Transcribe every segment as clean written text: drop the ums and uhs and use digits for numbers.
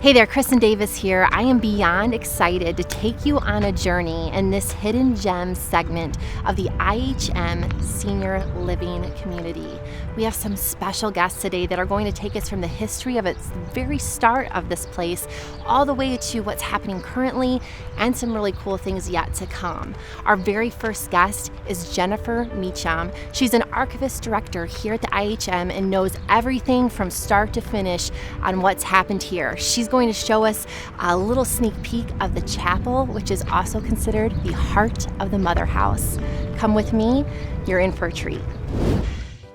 Hey there, Kristen Davis here. I am beyond excited to take you on a journey in this Hidden Gems segment of the IHM Senior Living Community. We have some special guests today that are going to take us from the history of its very start of this place all the way to what's happening currently and some really cool things yet to come. Our very first guest is Jennifer Meacham. She's an archivist director here at the IHM and knows everything from start to finish on what's happened here. She's going to show us a little sneak peek of the chapel, which is also considered the heart of the Mother House. Come with me, you're in for a treat.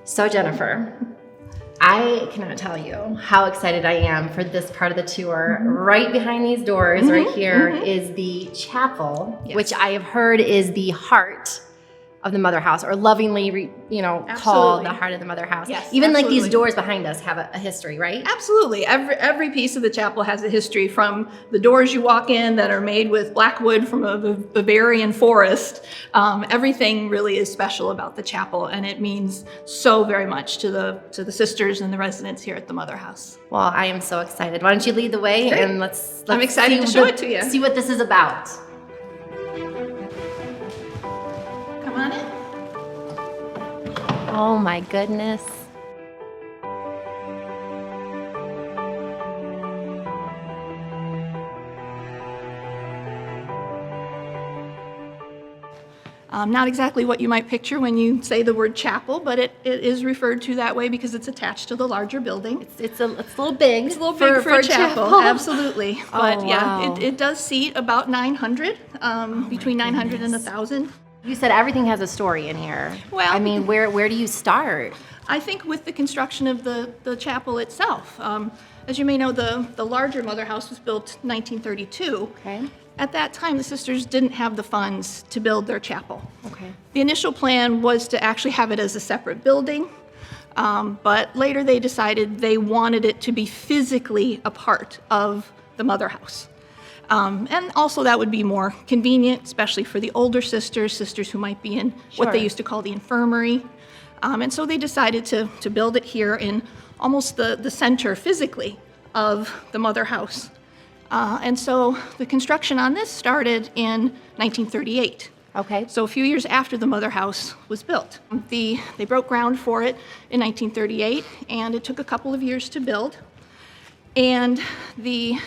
So Jennifer, I cannot tell you how excited I am for this part of the tour. Right behind these doors right here is the chapel, which I have heard is the heart of the Mother House, or lovingly, called the heart of the Mother House. Yes, even absolutely. like these doors behind us have a history, right? Absolutely. Every piece of the chapel has a history, from the doors you walk in that are made with black wood from a Bavarian forest. Everything really is special about the chapel, and it means so very much to the sisters and the residents here at the Mother House. Well, I am so excited. Why don't you lead the way, and let's I'm excited to show it to you. See what this is about. Come on in. Oh my goodness. Not exactly what you might picture when you say the word chapel, but it is referred to that way because it's attached to the larger building. It's a little big. It's a little big for a chapel. Absolutely. But wow. Yeah, it does seat about 900, between 900 and 1,000. You said everything has a story in here. Well, I mean, where do you start? I think with the construction of the chapel itself. As you may know, the larger Mother House was built in 1932. Okay. At that time, the sisters didn't have the funds to build their chapel. Okay. The initial plan was to actually have it as a separate building, but later they decided they wanted it to be physically a part of the Mother House. And also that would be more convenient, especially for the older sisters who might be in what they used to call the infirmary. And so they decided to build it here in almost the center physically of the Mother House. And so the construction on this started in 1938. Okay. So a few years after the Mother House was built. They broke ground for it in 1938, and it took a couple of years to build. And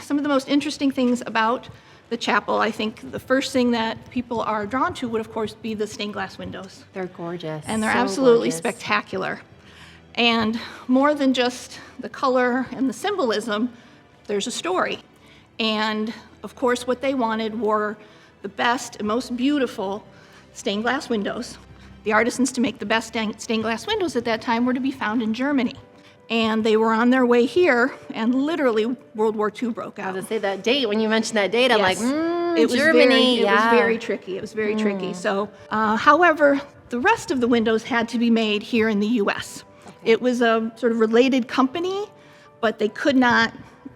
some of the most interesting things about the chapel, I think the first thing that people are drawn to would, of course, be the stained glass windows. They're gorgeous. And they're so absolutely gorgeous. Spectacular. And more than just the color and the symbolism, there's a story. And, of course, what they wanted were the best and most beautiful stained glass windows. The artisans to make the best stained glass windows at that time were to be found in Germany. And they were on their way here, and literally World War II broke out. I was going to say that date. When you mentioned that date, I'm like, it was Germany. It was very tricky. It was very tricky. So, however, the rest of the windows had to be made here in the U.S. Okay. It was a sort of related company, but they could not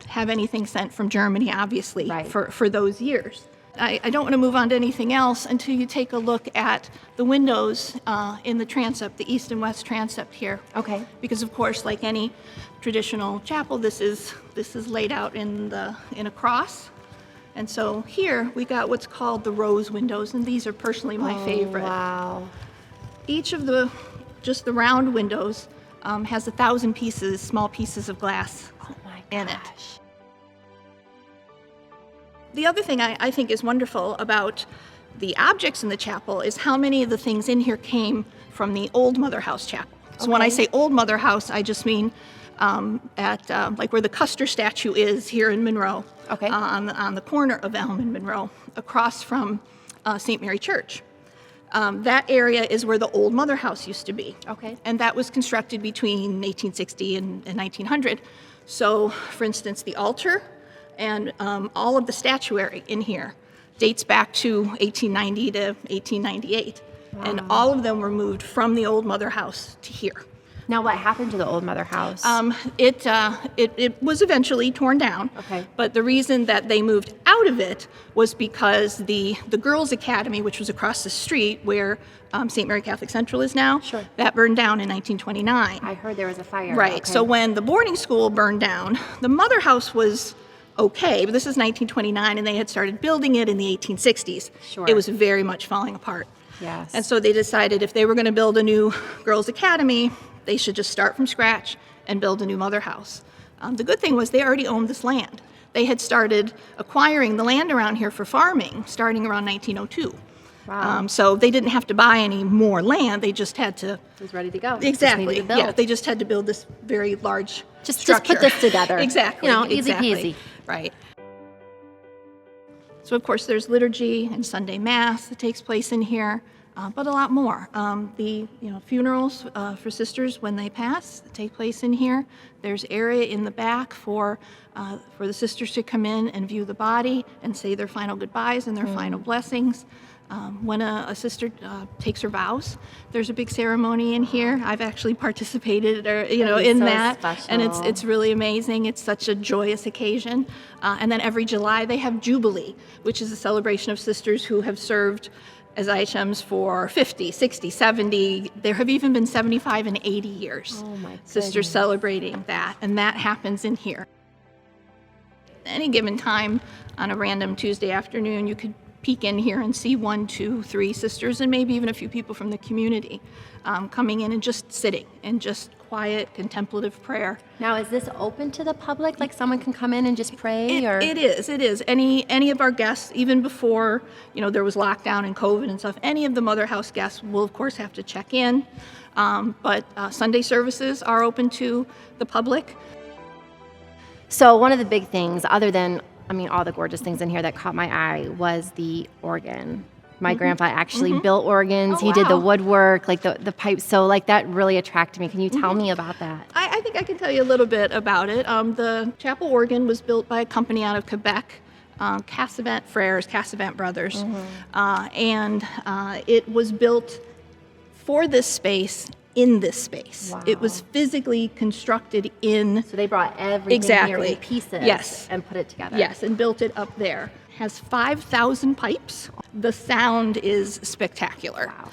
have anything sent from Germany, obviously, for those years. I don't want to move on to anything else until you take a look at the windows in the transept, the east and west transept here. Okay. Because of course, like any traditional chapel, this is laid out in a cross. And so here we got what's called the rose windows, and these are personally my favorite. Wow. Each of the round windows has 1,000 pieces, small pieces of glass in it. The other thing I think is wonderful about the objects in the chapel is how many of the things in here came from the old Mother House chapel. So when I say old Mother House, I just mean at like where the Custer statue is here in Monroe, on the corner of Elm and Monroe, across from St. Mary Church. That area is where the old Mother House used to be. Okay. And that was constructed between 1860 and 1900. So, for instance, the altar and all of the statuary in here dates back to 1890 to 1898. Wow. And all of them were moved from the old Mother House to here. Now, what happened to the old Mother House? It was eventually torn down. Okay. But the reason that they moved out of it was because the Girls' Academy, which was across the street where St. Mary Catholic Central is now, that burned down in 1929. I heard there was a fire. Right. Okay. So when the boarding school burned down, the Mother House was okay, but this is 1929, and they had started building it in the 1860s. Sure. It was very much falling apart. Yes. And so they decided if they were going to build a new girls' academy, they should just start from scratch and build a new mother house. The good thing was they already owned this land. They had started acquiring the land around here for farming starting around 1902. Wow. So they didn't have to buy any more land. They just had to. It was ready to go. Exactly. Just needed to build. Yeah, they just had to build this very large Just structure. put this together. Exactly. You know, easy exactly. peasy. Right. So of course there's liturgy and Sunday Mass that takes place in here, but a lot more. The funerals for sisters when they pass take place in here. There's area in the back for the sisters to come in and view the body and say their final goodbyes and their final blessings. When a sister takes her vows, there's a big ceremony in here. I've actually participated, in so that, special. and it's really amazing. It's such a joyous occasion. And then every July they have Jubilee, which is a celebration of sisters who have served as IHMs for 50, 60, 70. There have even been 75 and 80 years. Oh my Sisters goodness. celebrating that, and that happens in here. Any given time on a random Tuesday afternoon, you could peek in here and see 1, 2, 3 sisters and maybe even a few people from the community coming in and just sitting in just quiet contemplative prayer. Now, is this open to the public? Like someone can come in and just pray? It is. Any of our guests, even before there was lockdown and COVID and stuff, any of the Mother House guests will of course have to check in. But Sunday services are open to the public. So one of the big things, other than, all the gorgeous things in here that caught my eye, was the organ. My grandpa actually built organs. Oh, he did the wow. woodwork, like the pipes. So like that really attracted me. Can you tell me about that? I think I can tell you a little bit about it. The chapel organ was built by a company out of Quebec, Cassavant Frères, Cassavant Brothers, and it was built for this space, in this space. Wow. It was physically constructed in. So they brought everything Exactly. here in pieces Yes. and put it together. Yes, and built it up there. Has 5,000 pipes. The sound is spectacular. Wow.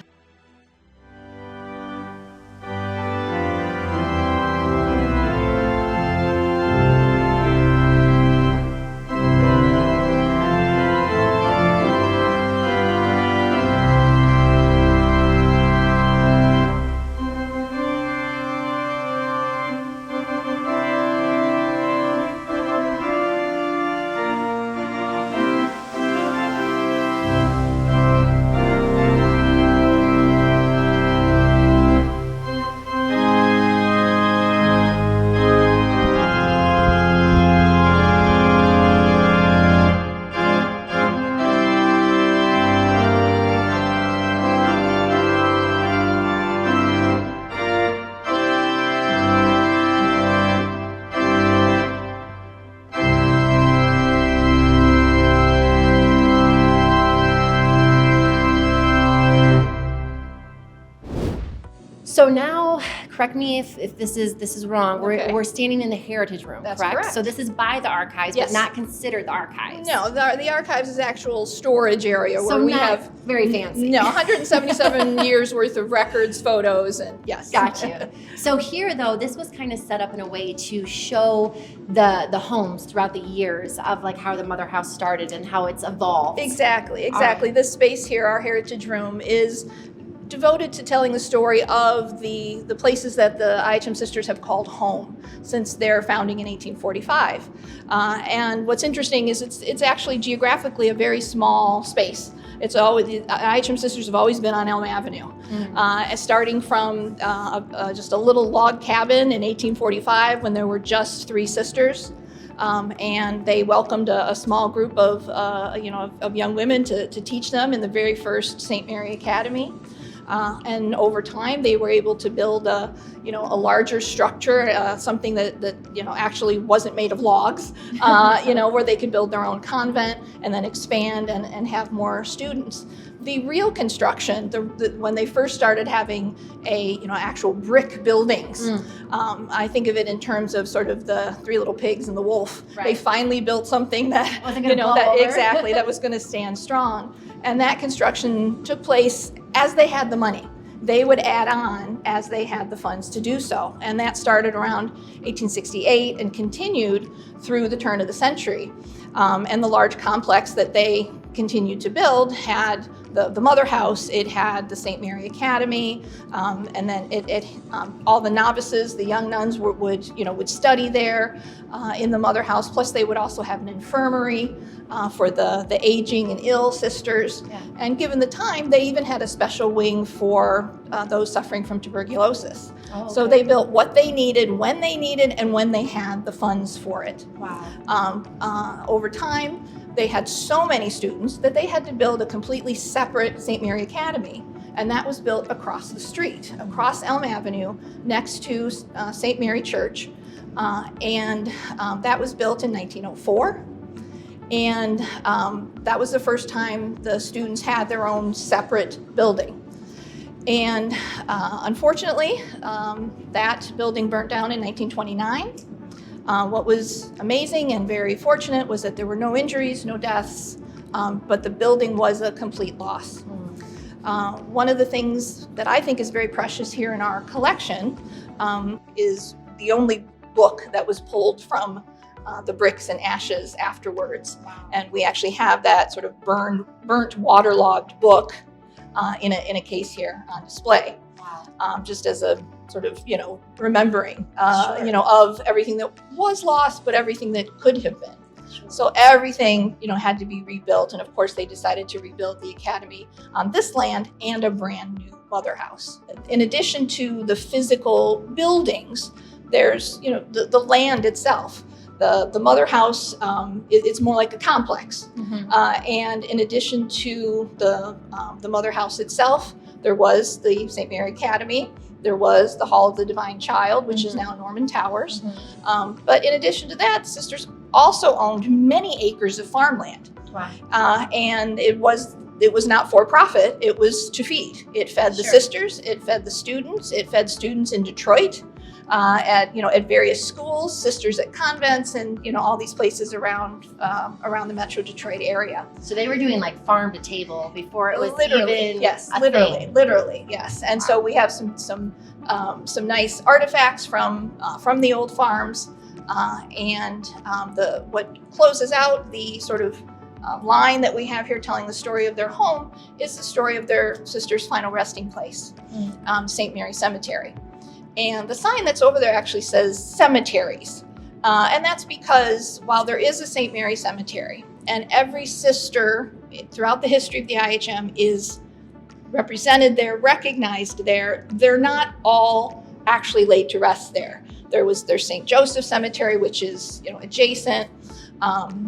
So now, correct me if this is wrong. Okay. We're standing in the heritage room, That's correct? correct. So this is by the archives, Yes. but not considered the archives. No, the archives is actual storage area So where we not have very fancy. No, 177 years worth of records, photos, and yes. Got you. So here, though, this was kind of set up in a way to show the homes throughout the years of like how the Mother House started and how it's evolved. Exactly. right. This space here, our heritage room, is devoted to telling the story of the places that the IHM sisters have called home since their founding in 1845. And what's interesting is it's actually geographically a very small space. It's always, the IHM sisters have always been on Elm Avenue. Starting from just a little log cabin in 1845 when there were just 3 sisters. And they welcomed a small group of young women to teach them in the very first St. Mary Academy. And over time, they were able to build a larger structure, something that actually wasn't made of logs, where they could build their own convent and then expand and have more students. The real construction, when they first started having actual brick buildings, I think of it in terms of sort of the 3 Little Pigs and the wolf. Right. They finally built something that Wasn't gonna blow over. that was going to stand strong. And that construction took place as they had the money. they would add on as they had the funds to do so. And that started around 1868 and continued through the turn of the century. And the large complex that they continued to build had the mother house, it had the St. Mary Academy, and then all the novices, the young nuns would study there in the mother house. Plus they would also have an infirmary for the aging and ill sisters. Yeah. And given the time, they even had a special wing for those suffering from tuberculosis. Oh, okay. So they built what they needed, when they needed, and when they had the funds for it. Wow. Over time, they had so many students that they had to build a completely separate St. Mary Academy. And that was built across the street, across Elm Avenue, next to St. Mary Church. And that was built in 1904. And that was the first time the students had their own separate building. And unfortunately, that building burnt down in 1929. What was amazing and very fortunate was that there were no injuries, no deaths, but the building was a complete loss. One of the things that I think is very precious here in our collection is the only book that was pulled from the bricks and ashes afterwards. Wow. And we actually have that sort of burnt, waterlogged book in a case here on display. Wow. Just as a sort of, remembering, sure. Of everything that was lost, but everything that could have been. Sure. So everything, had to be rebuilt. And of course, they decided to rebuild the academy on this land and a brand new mother house. In addition to the physical buildings, there's, the land itself. The mother house, it's more like a complex. Mm-hmm. And in addition to the mother house itself, there was the St. Mary Academy. There was the Hall of the Divine Child, which mm-hmm. is now Norman Towers. Mm-hmm. But in addition to that, sisters also owned many acres of farmland. Wow. And it was not for profit. It was to feed. It fed the sisters. It fed the students. It fed students in Detroit. At various schools, sisters at convents, and all these places around the Metro Detroit area. So they were doing like farm to table before it was literally, even yes, a literally, thing. yes. And wow. So we have some nice artifacts from the old farms, and what closes out the sort of line that we have here telling the story of their home is the story of their sister's final resting place, St. Mary Cemetery. And the sign that's over there actually says cemeteries. And that's because while there is a St. Mary Cemetery, and every sister throughout the history of the IHM is represented there, recognized there, they're not all actually laid to rest there. There's St. Joseph Cemetery, which is adjacent,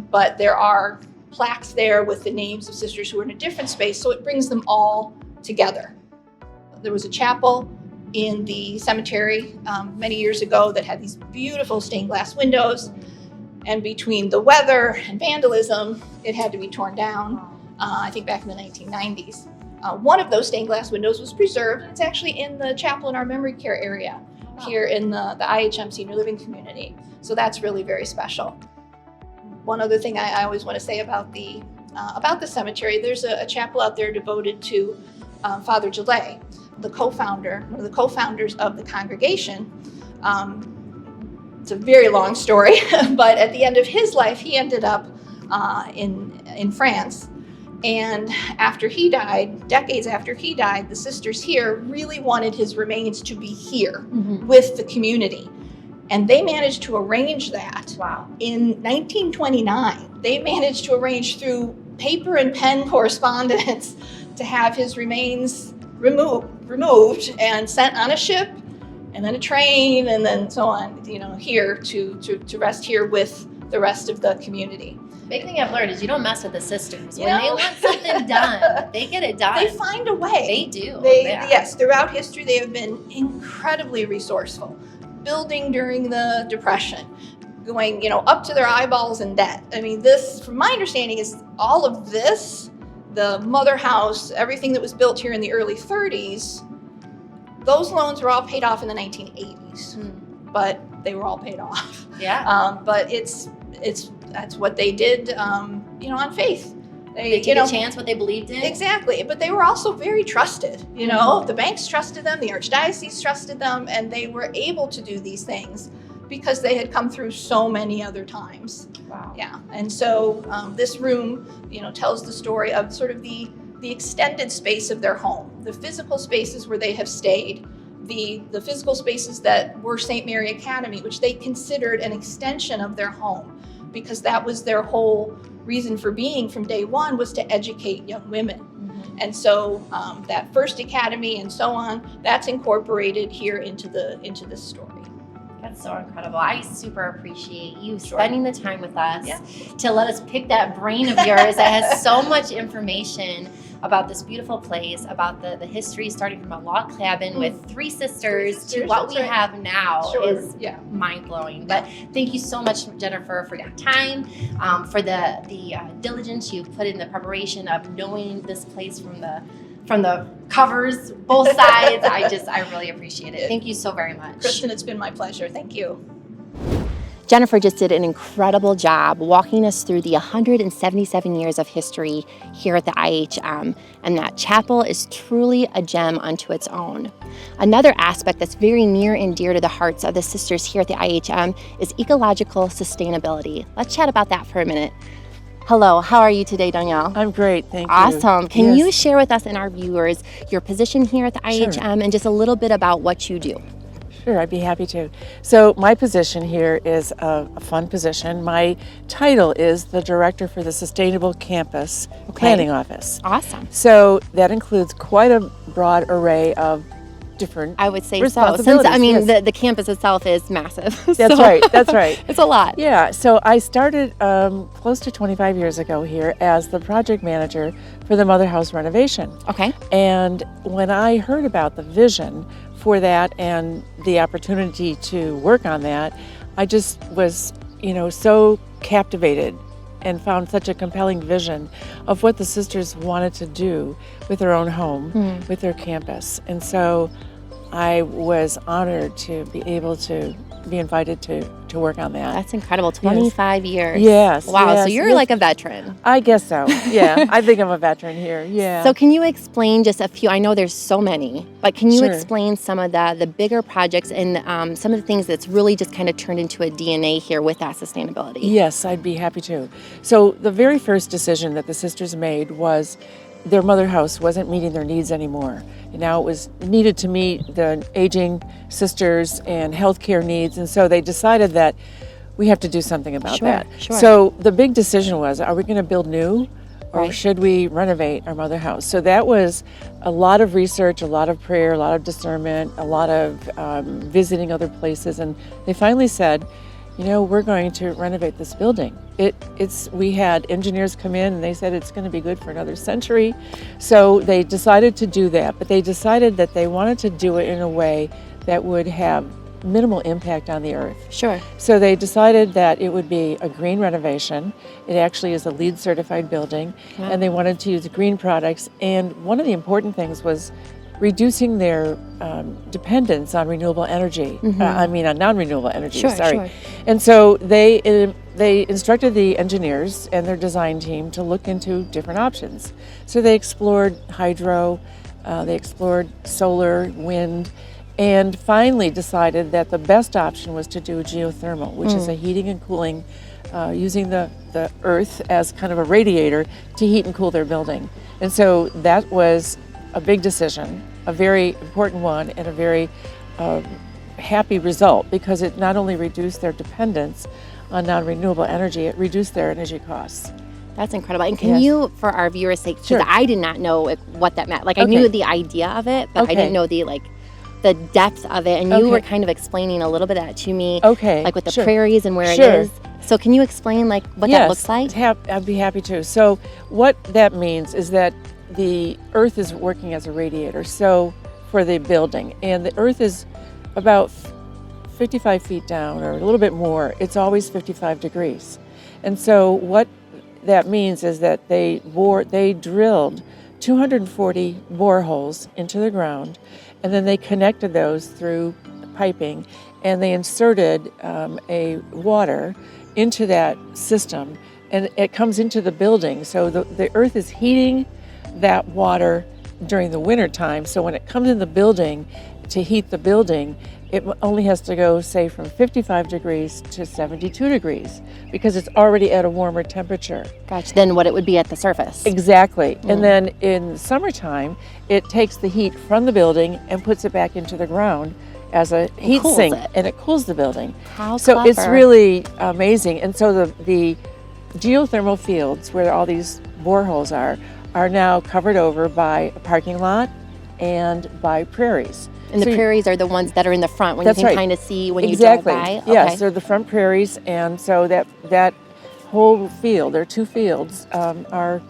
but there are plaques there with the names of sisters who are in a different space, so it brings them all together. There was a chapel in the cemetery many years ago that had these beautiful stained glass windows, and between the weather and vandalism, it had to be torn down, I think back in the 1990s. One of those stained glass windows was preserved, and it's actually in the chapel in our memory care area here in the IHM Senior Living Community. So that's really very special. One other thing I always want to say about the cemetery, there's a chapel out there devoted to Father Gillet, one of the co-founders of the congregation. It's a very long story, but at the end of his life, he ended up in France. And after he died, decades after he died, the sisters here really wanted his remains to be here mm-hmm. with the community. And they managed to arrange that. Wow. In 1929. They managed to arrange through paper and pen correspondence to have his remains removed and sent on a ship, and then a train, and then so on, here to rest here with the rest of the community. Big thing I've learned is you don't mess with the sisters. When they want something done, they get it done. They find a way. They do. Yes, throughout history, they have been incredibly resourceful. Building during the Depression, going, up to their eyeballs in debt. I mean, this, from my understanding, is all of this, the mother house, everything that was built here in the early 30s, those loans were all paid off in the 1980s, but they were all paid off. Yeah. But that's what they did, on faith. They took a chance what they believed in. Exactly, but they were also very trusted. The banks trusted them, the archdiocese trusted them, and they were able to do these things because they had come through so many other times. Wow. Yeah, and so this room, tells the story of sort of the extended space of their home, the physical spaces where they have stayed, the physical spaces that were St. Mary Academy, which they considered an extension of their home, because that was their whole reason for being from day one, was to educate young women. Mm-hmm. And so that first academy and so on, that's incorporated here into this story. That's so incredible. I super appreciate you spending the time with us to let us pick that brain of yours that has so much information about this beautiful place, about the history starting from a log cabin with three sisters to what we have now is mind-blowing. But thank you so much, Jennifer, for your time, for the diligence you've put in the preparation of knowing this place from the covers, both sides. I really appreciate it. Thank you so very much. Kristen, it's been my pleasure. Thank you. Jennifer just did an incredible job walking us through the 177 years of history here at the IHM, and that chapel is truly a gem unto its own. Another aspect that's very near and dear to the hearts of the sisters here at the IHM is ecological sustainability. Let's chat about that for a minute. Hello, how are you today, Danielle? I'm great, thank you. Awesome. Can you share with us and our viewers your position here at the IHM and just a little bit about what you do? Sure, I'd be happy to. So my position here is a fun position. My title is the Director for the Sustainable Campus Planning Office. Awesome. So that includes quite a broad array of different I would say so. responsibilities. Since, the campus itself is massive. That's right, that's right. It's a lot. Yeah, so I started close to 25 years ago here as the project manager for the Mother House renovation. Okay. And when I heard about the vision for that and the opportunity to work on that, I just was, so captivated and found such a compelling vision of what the sisters wanted to do with their own home, with their campus. And so I was honored to be able to be invited to work on that. That's incredible. 25 years. Yes. Wow. Yes, so you're like a veteran. I guess so. Yeah. I think I'm a veteran here. Yeah. So can you explain just a few? I know there's so many, but can you explain some of the bigger projects and some of the things that's really just kind of turned into a DNA here with that sustainability? Yes, I'd be happy to. So the very first decision that the sisters made was their mother house wasn't meeting their needs anymore. And now it was needed to meet the aging sisters and healthcare needs. And so they decided that we have to do something about that. Sure. So the big decision was, are we going to build new or should we renovate our mother house? So that was a lot of research, a lot of prayer, a lot of discernment, a lot of visiting other places. And they finally said, we're going to renovate this building. We had engineers come in and they said it's going to be good for another century. So they decided to do that, but they decided that they wanted to do it in a way that would have minimal impact on the earth. Sure. So they decided that it would be a green renovation. It actually is a LEED certified building, and they wanted to use green products. And one of the important things was reducing their dependence on renewable energy. On non-renewable energy. Sure. And so they instructed the engineers and their design team to look into different options. So they explored hydro, they explored solar, wind, and finally decided that the best option was to do geothermal, which is a heating and cooling, using the earth as kind of a radiator to heat and cool their building. And so that was a big decision, a very important one, and a very happy result, because it not only reduced their dependence on non-renewable energy, it reduced their energy costs. That's incredible. And can you, for our viewers' sake, because I did not know what that meant. Like I knew the idea of it, but I didn't know the depth of it. And you were kind of explaining a little bit of that to me, like with the prairies and where it is. So can you explain what that looks like? I'd be happy to. So what that means is that the earth is working as a radiator, so for the building, and the earth is about 55 feet down or a little bit more. It's always 55 degrees. And so what that means is that they drilled 240 boreholes into the ground, and then they connected those through piping, and they inserted a water into that system and it comes into the building. So the earth is heating that water during the winter time. So when it comes in the building to heat the building, it only has to go, say, from 55 degrees to 72 degrees because it's already at a warmer temperature. Gotcha. Than what it would be at the surface. Exactly. And then in the summertime, it takes the heat from the building and puts it back into the ground as a heat sink, and it cools the building. How so clever. It's really amazing. And so the geothermal fields where all these boreholes are now covered over by a parking lot and by prairies. And the prairies are the ones that are in the front when you can kind of see when you drive by? Okay. Yes, they're the front prairies, and so that whole field, there are 2 fields, are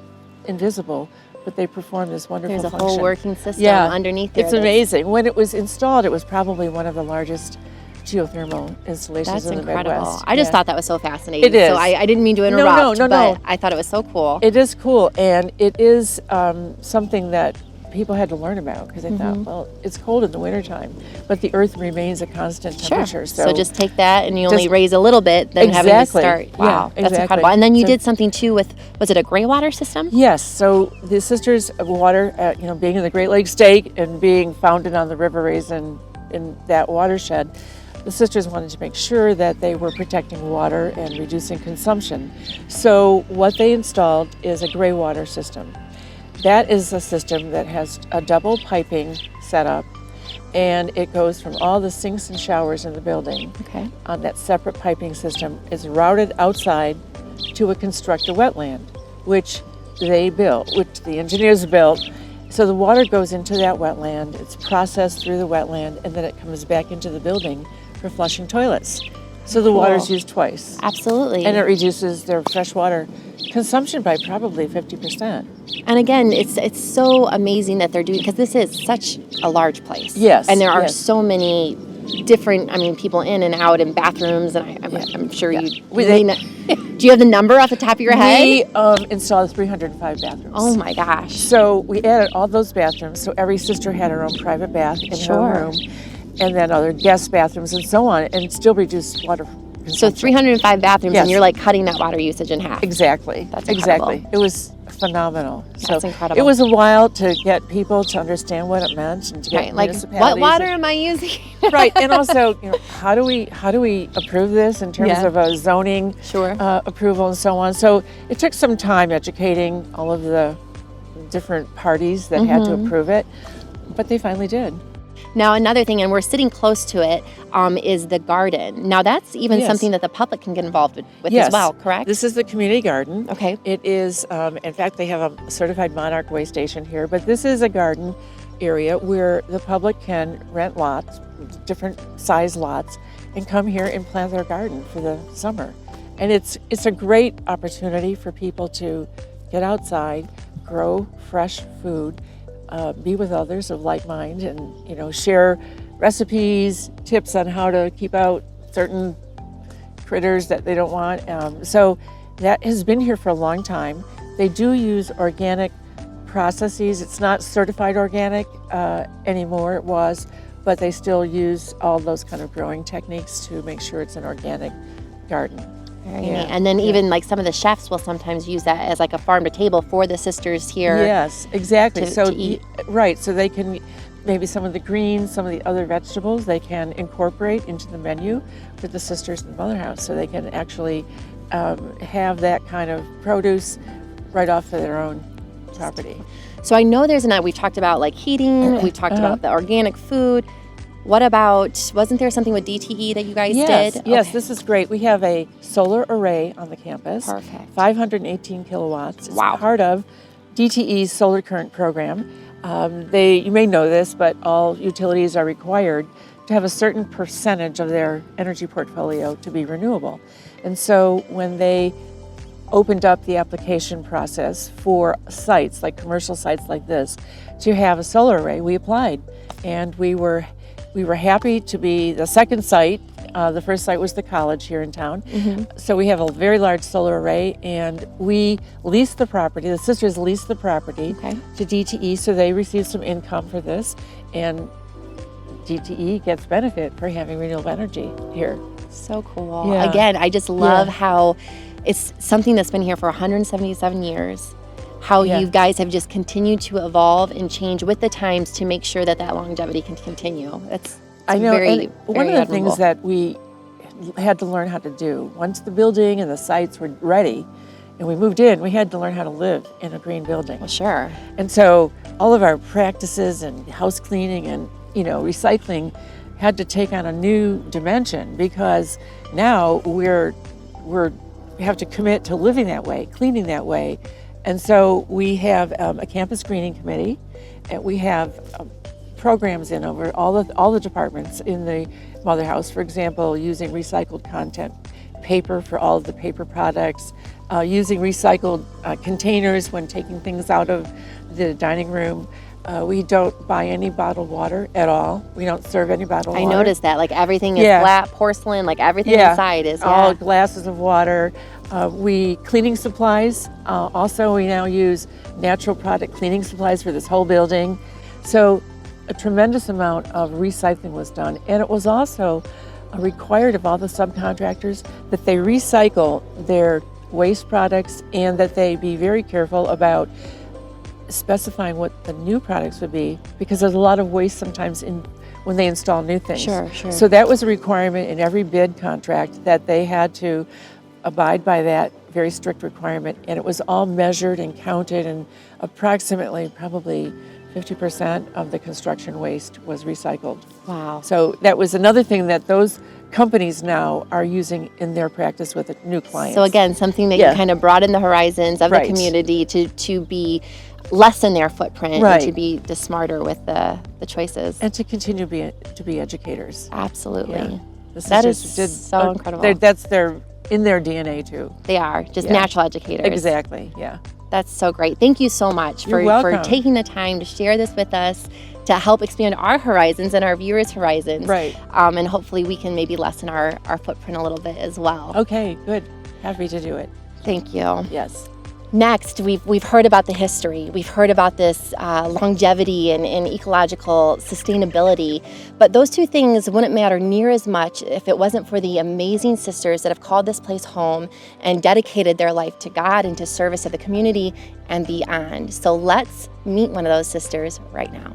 invisible, but they perform this wonderful function. function. There's a whole working system underneath there. It's amazing. When it was installed, it was probably one of the largest geothermal installations in the incredible. Midwest. I just thought that was so fascinating. It is. So I didn't mean to interrupt, No. but I thought it was so cool. It is cool, and it is something that people had to learn about because they thought, well, it's cold in the wintertime, but the earth remains a constant temperature. So just take that and you only raise a little bit, then having to start. Wow, yeah, that's incredible. And then you did something too with, was it a gray water system? Yes, so the Sisters of Water, being in the Great Lakes State and being founded on the River Raisin in that watershed, the Sisters wanted to make sure that they were protecting water and reducing consumption. So what they installed is a gray water system. That is a system that has a double piping setup, and it goes from all the sinks and showers in the building on that separate piping system. Is routed outside to a constructed wetland, which they built, which the engineers built. So the water goes into that wetland, it's processed through the wetland, and then it comes back into the building for flushing toilets. So the water is used twice. Absolutely. And it reduces their freshwater consumption by probably 50%. And again, it's so amazing that they're doing, because this is such a large place. Yes. And there are so many different, people in and out, and bathrooms, and I'm sure you may not. Do you have the number off the top of your head? We installed 305 bathrooms. Oh my gosh. So we added all those bathrooms, so every sister had her own private bath in her room, and then other guest bathrooms and so on, and still reduced water consumption. So 305 bathrooms, and you're like cutting that water usage in half. Exactly. That's incredible. Exactly. It was phenomenal. That's incredible. It was a while to get people to understand what it meant and to get municipalities. What water am I using? Right, and also, how do we approve this in terms of a zoning approval and so on. So it took some time educating all of the different parties that had to approve it, but they finally did. Now, another thing, and we're sitting close to it, is the garden. Now, that's even something that the public can get involved with as well, correct? This is the community garden. Okay. It is, in fact, they have a certified monarch way station here, but this is a garden area where the public can rent lots, different size lots, and come here and plant their garden for the summer. And it's a great opportunity for people to get outside, grow fresh food, be with others of like mind, and share recipes, tips on how to keep out certain critters that they don't want. So that has been here for a long time. They do use organic processes. It's not certified organic anymore. It was, but they still use all those kind of growing techniques to make sure it's an organic garden. Very neat. And then even like some of the chefs will sometimes use that as like a farm to table for the sisters here. Yes, exactly. To eat. Right, so they can, maybe some of the greens, some of the other vegetables, they can incorporate into the menu for the sisters in the mother house, so they can actually have that kind of produce right off of their own property. So I know we've talked about like heating, we've talked about the organic food. What about, wasn't there something with DTE that you guys did? Yes, this is great. We have a solar array on the campus. Perfect. 518 kilowatts. It's part of DTE's solar current program. You may know this, but all utilities are required to have a certain percentage of their energy portfolio to be renewable. And so when they opened up the application process for sites, like commercial sites like this, to have a solar array, we applied. And we were happy to be the second site. The first site was the college here in town. So we have a very large solar array, and we lease the property. The sisters lease the property to DTE, so they receive some income for this, and DTE gets benefit for having renewable energy here. So cool. Yeah. Again, I just love Yeah. how it's something that's been here for 177 years. How Yeah. you guys have just continued to evolve and change with the times to make sure that that longevity can continue. It's I know, very, and one of very the things admirable. that we had to learn how to do, once the building and the sites were ready and we moved in, we had to learn how to live in a green building. Well, sure. And so all of our practices and house cleaning and, recycling had to take on a new dimension, because now we have to commit to living that way, cleaning that way. And so we have a campus greening committee, and we have programs in over all the departments in the mother house. For example, using recycled content, paper for all of the paper products, using recycled containers when taking things out of the dining room. We don't buy any bottled water at all. We don't serve any bottled I water. noticed that. Like everything is Yeah. flat, porcelain, like everything Yeah, inside is, all glasses of water. We cleaning supplies. Also, we now use natural product cleaning supplies for this whole building. So a tremendous amount of recycling was done, and it was also required of all the subcontractors that they recycle their waste products and that they be very careful about specifying what the new products would be, because there's a lot of waste sometimes when they install new things. Sure. So that was a requirement in every bid contract, that they had to abide by that very strict requirement, and it was all measured and counted, and approximately probably 50% of the construction waste was recycled. Wow. So that was another thing that those companies now are using in their practice with the new clients. So again, something that Yeah. you kind of broaden the horizons of Right. the community to be lessen their footprint Right. and to be just smarter with the choices. And to continue to be educators. Absolutely. Yeah. This That just- is so incredible. That's in their DNA too. They are just Yeah. natural educators. Exactly, yeah. That's so great. Thank you so much You're for welcome. taking the time to share this with us, to help expand our horizons and our viewers' horizons. Right. And hopefully we can maybe lessen our footprint a little bit as well. Okay, good. Happy to do it. Thank you. Yes. Next, we've heard about the history. We've heard about this longevity and ecological sustainability. But those two things wouldn't matter near as much if it wasn't for the amazing sisters that have called this place home and dedicated their life to God and to service of the community and beyond. So let's meet one of those sisters right now.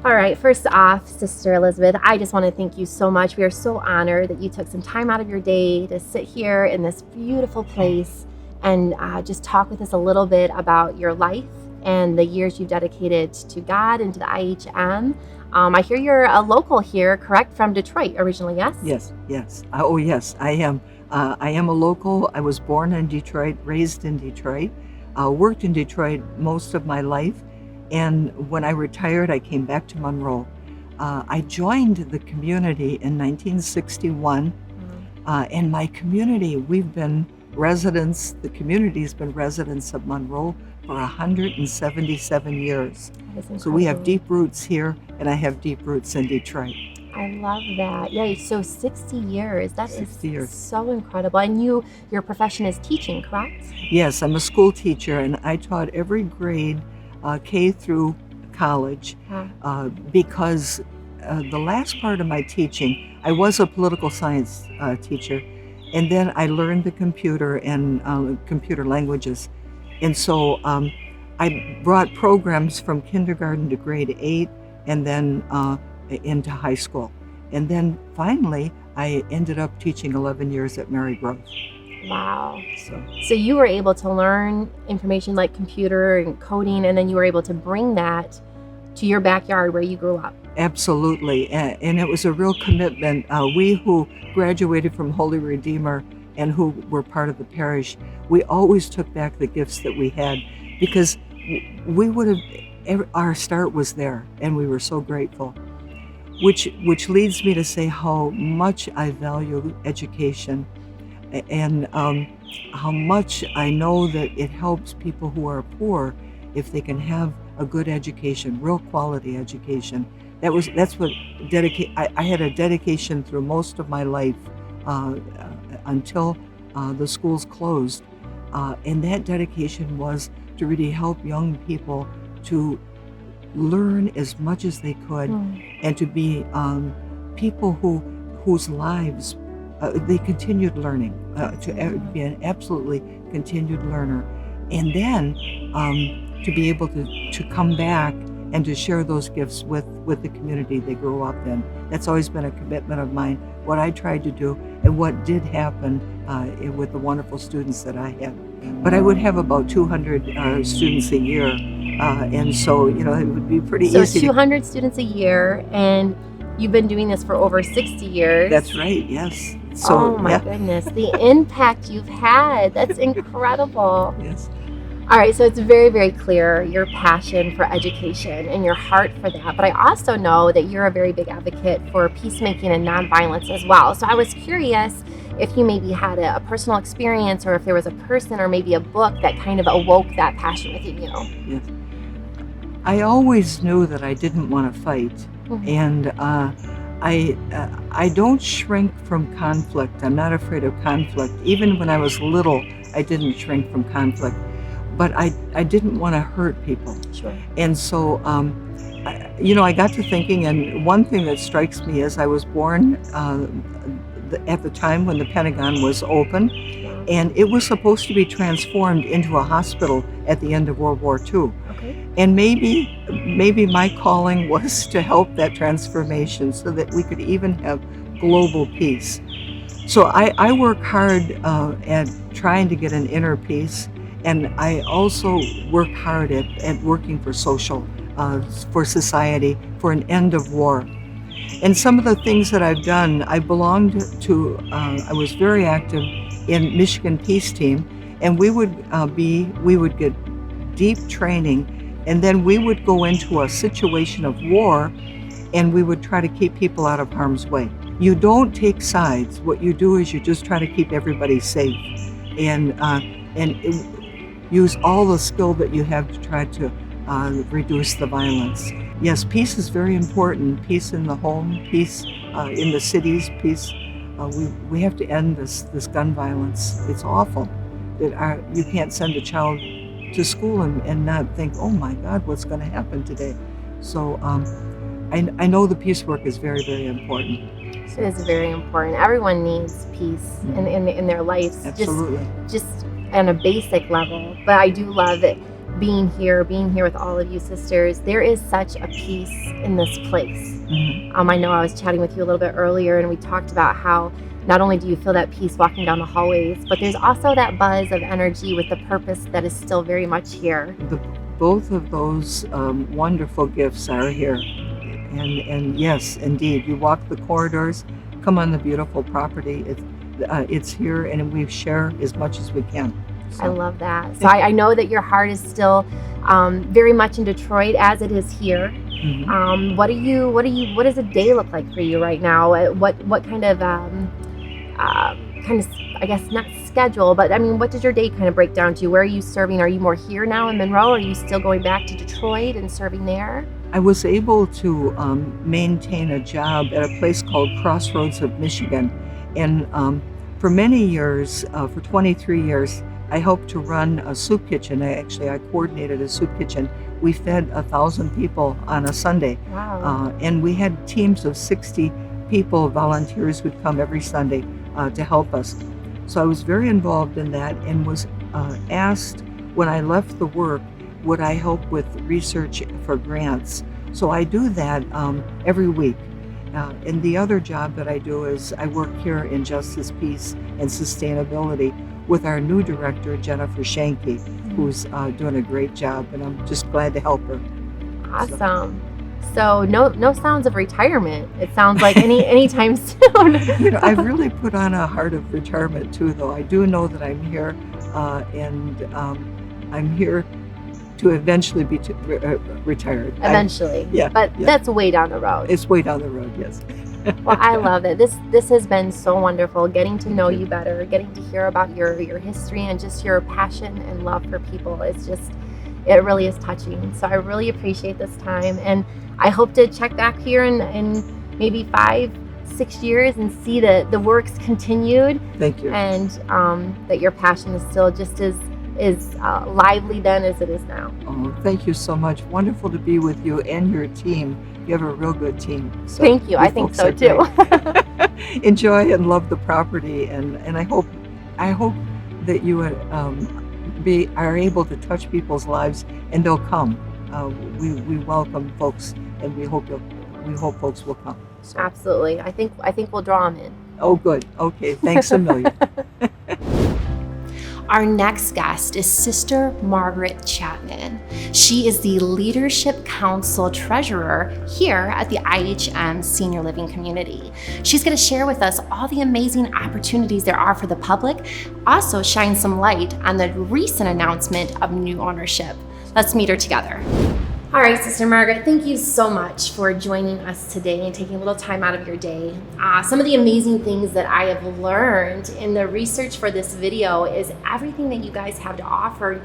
All right, first off, Sister Elizabeth, I just want to thank you so much. We are so honored that you took some time out of your day to sit here in this beautiful place and just talk with us a little bit about your life and the years you dedicated to God and to the IHM. I hear you're a local here, correct? From Detroit originally, yes? Yes. Oh, yes, I am. I am a local. I was born in Detroit, raised in Detroit, worked in Detroit most of my life. And when I retired, I came back to Monroe. I joined the community in 1961. And my community, we've been residents, the community's been residents of Monroe for 177 years. So we have deep roots here, and I have deep roots in Detroit. I love that. Yeah, so 60 years. That is 60 years. so incredible. And your profession is teaching, correct? Yes, I'm a school teacher, and I taught every grade, K through college, because the last part of my teaching, I was a political science teacher, and then I learned the computer and computer languages. And so I brought programs from kindergarten to grade 8 and then into high school. And then finally, I ended up teaching 11 years at Mary Grove. Wow. So you were able to learn information like computer and coding, and then you were able to bring that to your backyard where you grew up. Absolutely, and it was a real commitment. We who graduated from Holy Redeemer and who were part of the parish, we always took back the gifts that we had, because we would have, our start was there, and we were so grateful. Which leads me to say how much I value education, and how much I know that it helps people who are poor if they can have a good education, real quality education. That's what I had a dedication through most of my life until the schools closed, and that dedication was to really help young people to learn as much as they could, and to be people whose lives they continued learning, be an absolutely continued learner. And then to be able to come back and to share those gifts with the community they grew up in. That's always been a commitment of mine, what I tried to do and what did happen with the wonderful students that I had. But I would have about 200 students a year, and so, it would be pretty easy. So 200 students a year, and you've been doing this for over 60 years. That's right, yes. So, oh my goodness, the impact you've had, that's incredible. Yes. All right, so it's very, very clear your passion for education and your heart for that. But I also know that you're a very big advocate for peacemaking and nonviolence as well. So I was curious if you maybe had a personal experience, or if there was a person or maybe a book that kind of awoke that passion within you. Yes. I always knew that I didn't want to fight, and I don't shrink from conflict. I'm not afraid of conflict. Even when I was little, I didn't shrink from conflict. But I didn't want to hurt people. Sure. And so, I got to thinking, and one thing that strikes me is I was born at the time when the Pentagon was open, and it was supposed to be transformed into a hospital at the end of World War II. Okay. And maybe my calling was to help that transformation so that we could even have global peace. So I work hard at trying to get an inner peace. And I also work hard at working for for society, for an end of war. And some of the things that I've done, I was very active in Michigan Peace Team, and we would get deep training, and then we would go into a situation of war, and we would try to keep people out of harm's way. You don't take sides. What you do is you just try to keep everybody safe, and use all the skill that you have to try to reduce the violence. Yes, peace is very important. Peace in the home, peace in the cities, peace. We have to end this gun violence. It's awful that you can't send a child to school and not think, oh my God, what's going to happen today? So I know the peace work is very, very important. It is very important. Everyone needs peace in their lives. Absolutely. Just on a basic level. But I do love it being here with all of you sisters. There is such a peace in this place. I know I was chatting with you a little bit earlier, and we talked about how not only do you feel that peace walking down the hallways, but there's also that buzz of energy with the purpose that is still very much here. Both of those wonderful gifts are here. And yes, indeed, you walk the corridors, come on the beautiful property. It's here, and we share as much as we can. So. I love that. So I know that your heart is still very much in Detroit as it is here. What does a day look like for you right now? What kind of I guess not schedule, but I mean, what does your day kind of break down to? Where are you serving? Are you more here now in Monroe? Or are you still going back to Detroit and serving there? I was able to maintain a job at a place called Crossroads of Michigan. And for many years, for 23 years, I helped to run a soup kitchen. I coordinated a soup kitchen. We fed 1,000 people on a Sunday. Wow. And we had teams of 60 people, volunteers would come every Sunday to help us. So I was very involved in that, and was asked when I left the work, would I help with research for grants? So I do that every week. And the other job that I do is I work here in Justice, Peace, and Sustainability with our new director, Jennifer Shanke, who's doing a great job, and I'm just glad to help her. Awesome. So no sounds of retirement. It sounds like anytime soon. I've really put on a heart of retirement too, though. I do know that I'm here, and I'm here to eventually be retired. Eventually. But that's way down the road. It's way down the road, yes. Well, I love it. This has been so wonderful, getting to know you better, getting to hear about your history and just your passion and love for people. It really is touching. So I really appreciate this time, and I hope to check back here in maybe 5-6 years and see that the work's continued. Thank you. And that your passion is still just as lively then as it is now. Oh, thank you so much. Wonderful to be with you and your team. You have a real good team. So Thank you. you I think folks so are too. great. Enjoy and love the property, and I hope that you are able to touch people's lives, and they'll come. We welcome folks, and we hope folks will come. So. Absolutely. I think we'll draw them in. Oh, good. Okay. Thanks a million. Our next guest is Sister Margaret Chapman. She is the Leadership Council Treasurer here at the IHM Senior Living Community. She's going to share with us all the amazing opportunities there are for the public, also shine some light on the recent announcement of new ownership. Let's meet her together. All right, Sister Margaret, thank you so much for joining us today and taking a little time out of your day. Some of the amazing things that I have learned in the research for this video is everything that you guys have to offer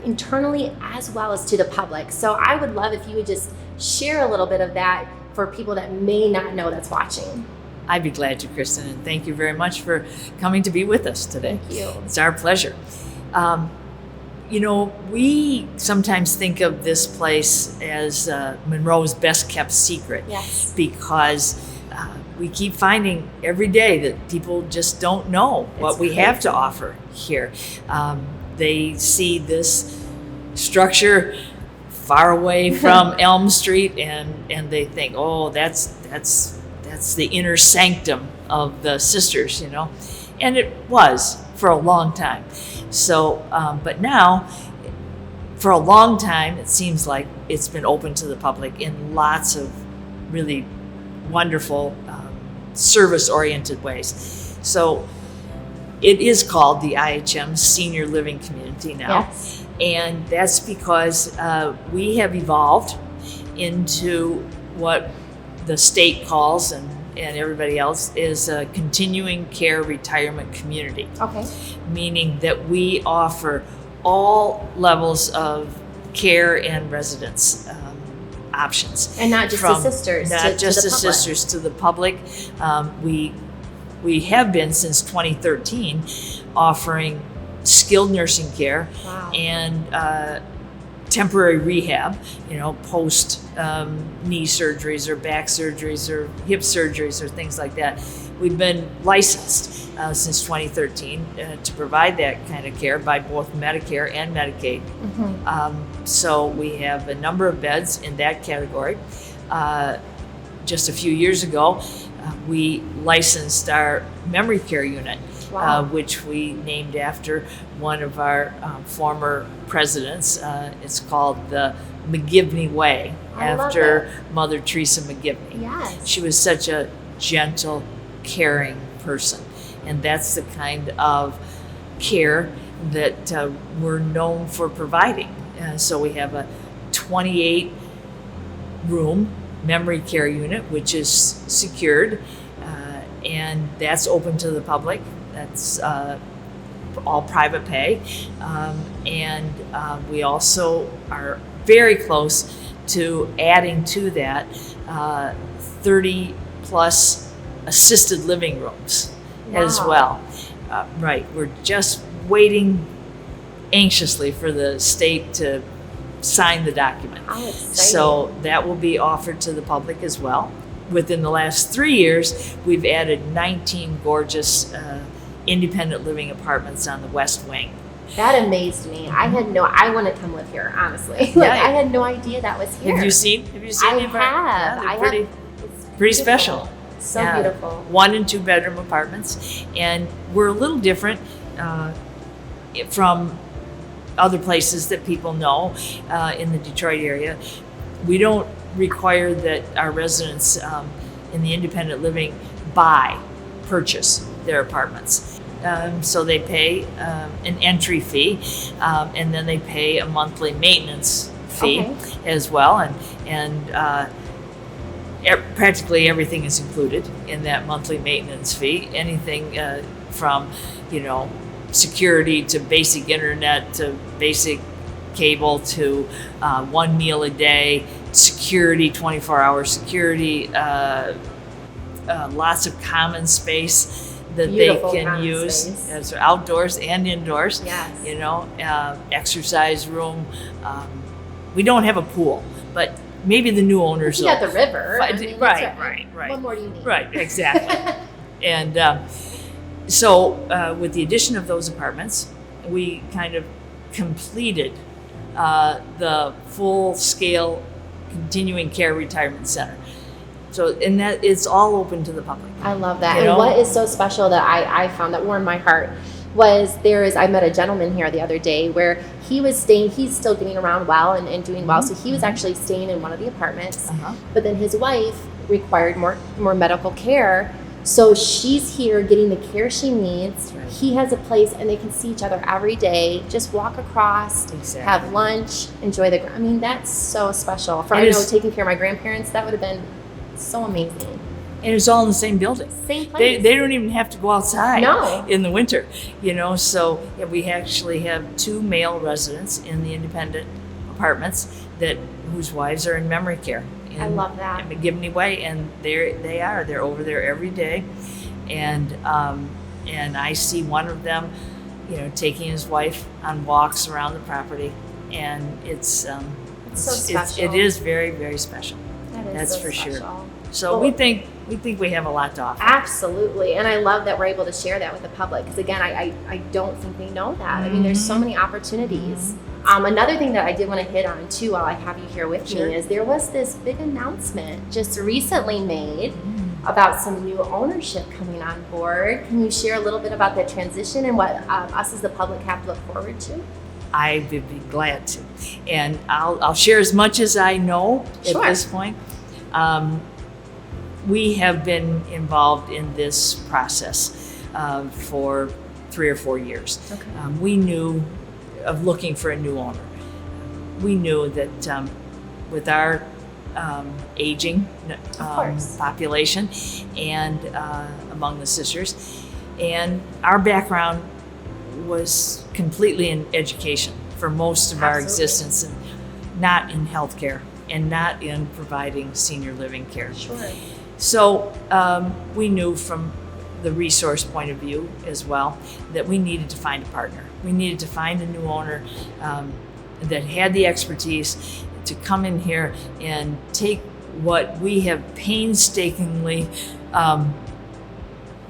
internally as well as to the public. So I would love if you would just share a little bit of that for people that may not know that's watching. I'd be glad to, Kristen, and thank you very much for coming to be with us today. Thank you. It's our pleasure. We sometimes think of this place as Monroe's best kept secret. Yes. Because we keep finding every day that people just don't know what we have to offer here. They see this structure far away from Elm Street, and they think, oh, that's the inner sanctum of the sisters, and it was for a long time. So, but now, for a long time, it seems like it's been open to the public in lots of really wonderful, service-oriented ways. So, it is called the IHM Senior Living Community now. Yes. And that's because we have evolved into what the state calls and everybody else is a continuing care retirement community. Okay. Meaning that we offer all levels of care and residence options. And not just the sisters. Not just to the the public. sisters, to the public. We have been since 2013 offering skilled nursing care. Wow. And temporary rehab, post knee surgeries or back surgeries or hip surgeries or things like that. We've been licensed since 2013 to provide that kind of care by both Medicare and Medicaid. Mm-hmm. So we have a number of beds in that category. Just a few years ago, we licensed our memory care unit. Wow. Which we named after one of our former presidents. It's called the McGivney Way, after Mother Teresa McGivney. Yes. She was such a gentle, caring person, and that's the kind of care that we're known for providing. So we have a 28-room memory care unit, which is secured, and that's open to the public. That's all private pay. And we also are very close to adding to that 30 plus assisted living rooms as well. Right, we're just waiting anxiously for the state to sign the document. Oh, exciting. So that will be offered to the public as well. Within the last 3 years, we've added 19 gorgeous independent living apartments on the West Wing. That amazed me. I want to come live here, honestly. Yeah. I had no idea that was here. Have you seen I the have. apartment? Yeah, they're It's pretty beautiful. special. So Yeah. beautiful. 1 and 2 bedroom apartments, and we're a little different from other places that people know in the Detroit area. We don't require that our residents in the independent living purchase their apartments. So they pay an entry fee, and then they pay a monthly maintenance fee as well, and practically everything is included in that monthly maintenance fee. Anything from, security to basic internet to basic cable to 1 meal a day, security, 24-hour security, lots of common space that Beautiful they can common use space. as outdoors and indoors. Yes. Exercise room. We don't have a pool, but maybe the new owners You got the river. I Right, mean, that's right. What more do you need? Right, exactly. And so with the addition of those apartments, we kind of completed the full-scale continuing care retirement center. So, and that it's all open to the public. I love that. You And know? what is so special that I found that warmed my heart was I met a gentleman here the other day where he was staying, he's still getting around well and doing well. So he was actually staying in one of the apartments, but then his wife required more medical care. So she's here getting the care she needs. Right. He has a place and they can see each other every day, just walk across, Exactly. have lunch, enjoy I mean, that's so special. For It I know is. taking care of my grandparents, that would have been so amazing. And it's all in the same building. Same place. They don't even have to go outside No. in the winter, So yeah, we actually have 2 male residents in the independent apartments whose wives are in memory care. I love that. In McGivney Way, and they're over there every day, and I see one of them, taking his wife on walks around the property, and it's so special. it is very, very special. That is That's so for sure. special. So Well, we think we have a lot to offer. Absolutely. And I love that we're able to share that with the public because, again, I don't think they know that. I mean, there's so many opportunities. Another thing that I did want to hit on, too, while I have you here with Sure. me is there was this big announcement just recently made about some new ownership coming on board. Can you share a little bit about that transition and what us as the public have to look forward to? I would be glad to, and I'll share as much as I know at Sure. this point. We have been involved in this process for 3 or 4 years. Okay. We knew of looking for a new owner. We knew that with our aging course. population and among the sisters, and our background was completely in education for most of our Absolutely. existence, and not in healthcare and not in providing senior living care. Sure. So we knew from the resource point of view as well that we needed to find a partner. We needed to find a new owner that had the expertise to come in here and take what we have painstakingly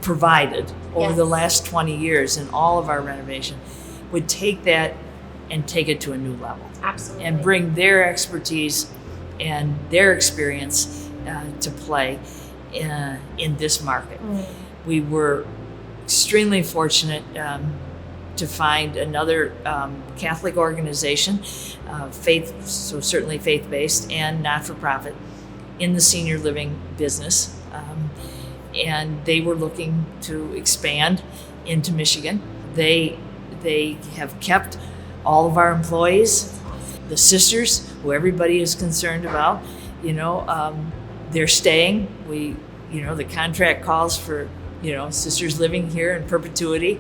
provided over the Yes. last 20 years in all of our renovation, would take that and take it to a new level Absolutely. and bring their expertise and their experience to play in this market. We were extremely fortunate to find another Catholic organization, so certainly faith-based and not-for-profit, in the senior living business. And they were looking to expand into Michigan. They have kept all of our employees, the sisters, who everybody is concerned about. They're staying. The contract calls for sisters living here in perpetuity.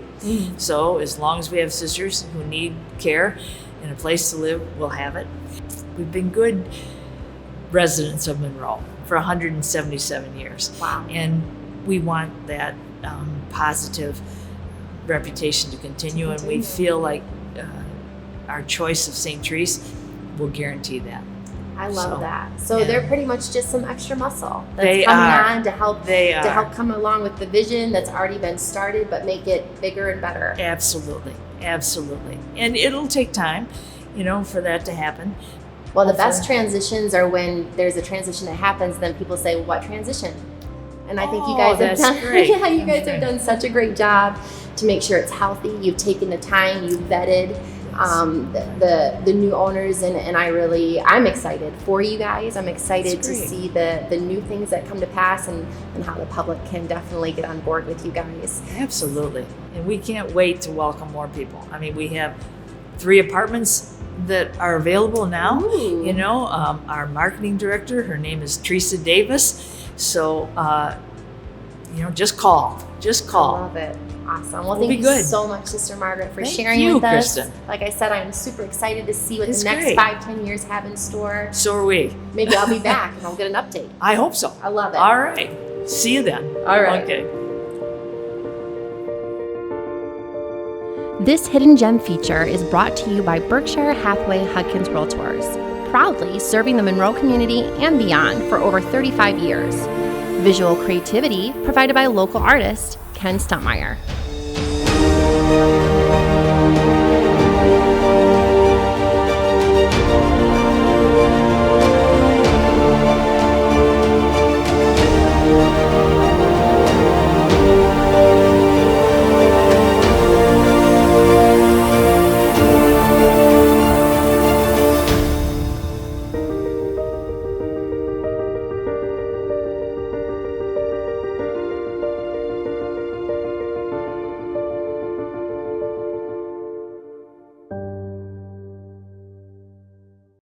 So as long as we have sisters who need care and a place to live, we'll have it. We've been good residents of Monroe for 177 years. Wow. And we want that positive reputation to continue, and we feel like our choice of St. Therese will guarantee that. I love So, that. So yeah. they're pretty much just some extra muscle that's They coming are. on to help They are. help come along with the vision that's already been started, but make it bigger and better. Absolutely. And it'll take time, for that to happen. Well, the best Hopefully. transitions are when there's a transition that happens, then people say, well, "What transition?" And I think you Oh, guys have that's done great. yeah, you guys have done such a great job to make sure it's healthy. You've taken the time, you've vetted the new owners, and I'm excited for you guys. I'm excited That's to great. see the new things that come to pass and how the public can definitely get on board with you guys. Absolutely. And we can't wait to welcome more people. I mean, we have 3 apartments that are available now. Ooh. Our marketing director, her name is Teresa Davis. So, just call. I love it. Awesome. Well, We'll thank be you good. so much, Sister Margaret, for Thank sharing you, with us. Kristen. Like I said, I'm super excited to see what It's the next great. 5-10 years have in store. So are we. Maybe I'll be back and I'll get an update. I hope so. I love it. All right. See you then. All right. Okay. This Hidden Gem feature is brought to you by Berkshire Hathaway Hudkins Realtors, proudly serving the Monroe community and beyond for over 35 years. Visual creativity provided by local artist Ken Stuntmeyer.